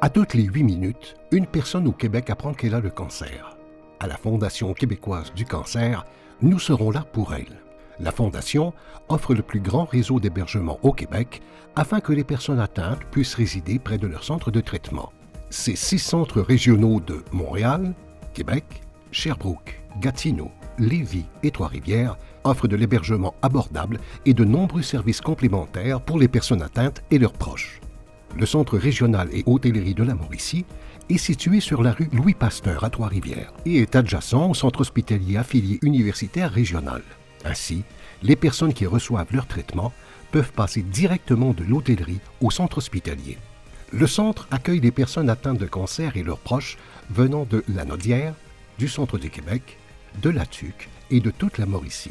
À toutes les 8 minutes, une personne au Québec apprend qu'elle a le cancer. À la Fondation québécoise du cancer, nous serons là pour elle. La Fondation offre le plus grand réseau d'hébergement au Québec afin que les personnes atteintes puissent résider près de leur centre de traitement. Ces 6 centres régionaux de Montréal, Québec, Sherbrooke, Gatineau, Lévis et Trois-Rivières offrent de l'hébergement abordable et de nombreux services complémentaires pour les personnes atteintes et leurs proches. Le Centre régional et hôtellerie de la Mauricie est situé sur la rue Louis-Pasteur à Trois-Rivières et est adjacent au centre hospitalier affilié universitaire régional. Ainsi, les personnes qui reçoivent leur traitement peuvent passer directement de l'hôtellerie au centre hospitalier. Le centre accueille les personnes atteintes de cancer et leurs proches venant de la Naudière, du centre du Québec, de la Tuque et de toute la Mauricie.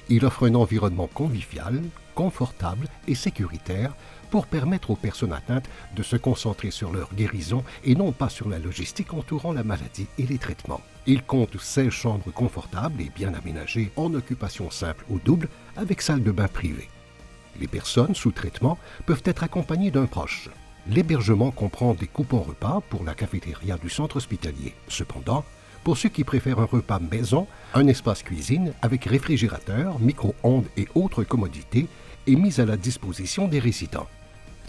Il offre un environnement convivial, confortable et sécuritaire pour permettre aux personnes atteintes de se concentrer sur leur guérison et non pas sur la logistique entourant la maladie et les traitements. Il compte 16 chambres confortables et bien aménagées en occupation simple ou double avec salle de bain privée. Les personnes sous traitement peuvent être accompagnées d'un proche. L'hébergement comprend des coupons repas pour la cafétéria du centre hospitalier. Cependant, pour ceux qui préfèrent un repas maison, un espace cuisine avec réfrigérateur, micro-ondes et autres commodités est mis à la disposition des résidents.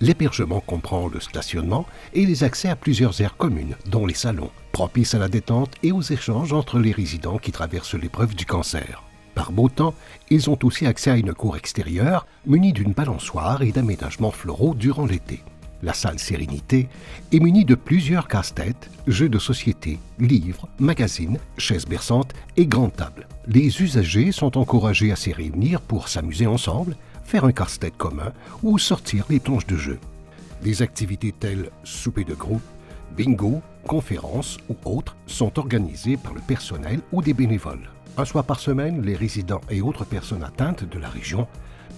L'hébergement comprend le stationnement et les accès à plusieurs aires communes, dont les salons, propices à la détente et aux échanges entre les résidents qui traversent l'épreuve du cancer. Par beau temps, ils ont aussi accès à une cour extérieure munie d'une balançoire et d'aménagements floraux durant l'été. La salle Sérénité est munie de plusieurs casse-têtes, jeux de société, livres, magazines, chaises berçantes et grandes tables. Les usagers sont encouragés à s'y réunir pour s'amuser ensemble, faire un casse-tête commun ou sortir les planches de jeu. Des activités telles souper de groupe, bingo, conférences ou autres sont organisées par le personnel ou des bénévoles. Un soir par semaine, les résidents et autres personnes atteintes de la région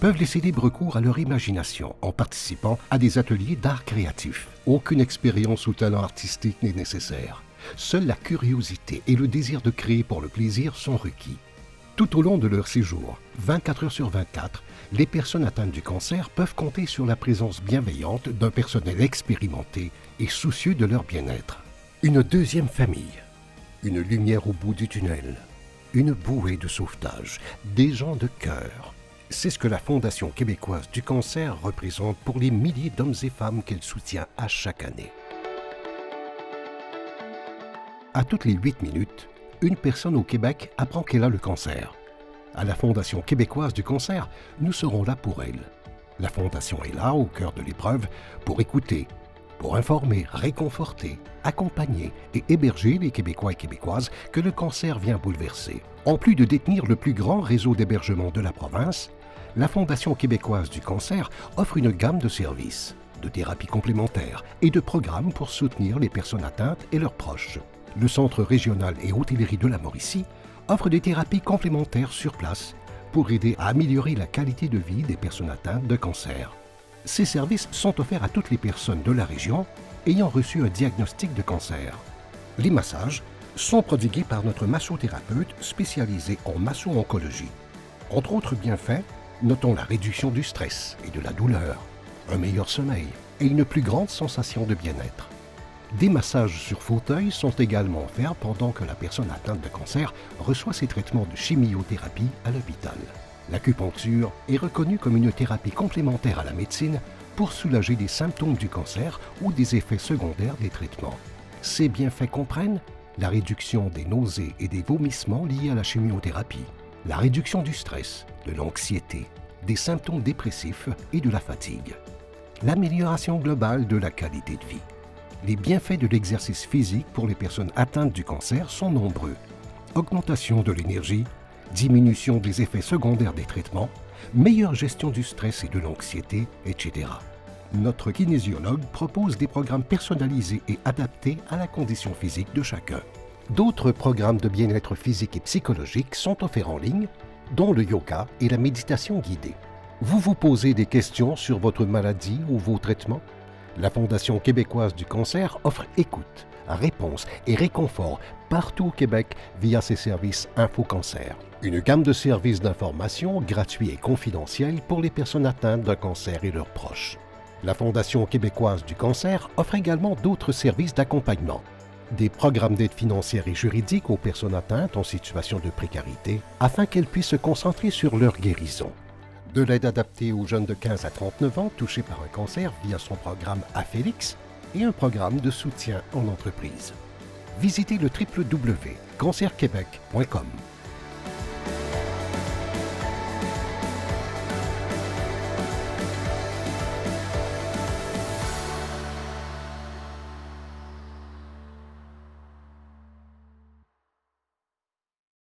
peuvent laisser libre cours à leur imagination en participant à des ateliers d'art créatif. Aucune expérience ou talent artistique n'est nécessaire. Seule la curiosité et le désir de créer pour le plaisir sont requis. Tout au long de leur séjour, 24 heures sur 24, les personnes atteintes du cancer peuvent compter sur la présence bienveillante d'un personnel expérimenté et soucieux de leur bien-être. Une deuxième famille, une lumière au bout du tunnel, une bouée de sauvetage, des gens de cœur. C'est ce que la Fondation québécoise du cancer représente pour les milliers d'hommes et femmes qu'elle soutient à chaque année. À toutes les 8 minutes, une personne au Québec apprend qu'elle a le cancer. À la Fondation québécoise du cancer, nous serons là pour elle. La Fondation est là, au cœur de l'épreuve, pour écouter, pour informer, réconforter, accompagner et héberger les Québécois et Québécoises que le cancer vient bouleverser. En plus de détenir le plus grand réseau d'hébergement de la province, la Fondation québécoise du cancer offre une gamme de services, de thérapies complémentaires et de programmes pour soutenir les personnes atteintes et leurs proches. Le Centre régional et hôtellerie de la Mauricie offre des thérapies complémentaires sur place pour aider à améliorer la qualité de vie des personnes atteintes de cancer. Ces services sont offerts à toutes les personnes de la région ayant reçu un diagnostic de cancer. Les massages sont prodigués par notre massothérapeute spécialisé en masso-oncologie. Entre autres bienfaits, notons la réduction du stress et de la douleur, un meilleur sommeil et une plus grande sensation de bien-être. Des massages sur fauteuil sont également offerts pendant que la personne atteinte de cancer reçoit ses traitements de chimiothérapie à l'hôpital. L'acupuncture est reconnue comme une thérapie complémentaire à la médecine pour soulager des symptômes du cancer ou des effets secondaires des traitements. Ces bienfaits comprennent la réduction des nausées et des vomissements liés à la chimiothérapie, la réduction du stress, de l'anxiété, des symptômes dépressifs et de la fatigue, l'amélioration globale de la qualité de vie. Les bienfaits de l'exercice physique pour les personnes atteintes du cancer sont nombreux. Augmentation de l'énergie, diminution des effets secondaires des traitements, meilleure gestion du stress et de l'anxiété, etc. Notre kinésiologue propose des programmes personnalisés et adaptés à la condition physique de chacun. D'autres programmes de bien-être physique et psychologique sont offerts en ligne, dont le yoga et la méditation guidée. Vous vous posez des questions sur votre maladie ou vos traitements? La Fondation québécoise du cancer offre écoute, réponse et réconfort partout au Québec via ses services InfoCancer. Une gamme de services d'information gratuits et confidentiels pour les personnes atteintes d'un cancer et leurs proches. La Fondation québécoise du cancer offre également d'autres services d'accompagnement. Des programmes d'aide financière et juridique aux personnes atteintes en situation de précarité afin qu'elles puissent se concentrer sur leur guérison. De l'aide adaptée aux jeunes de 15 à 39 ans touchés par un cancer via son programme Afélix et un programme de soutien en entreprise. Visitez le www.cancerquebec.com.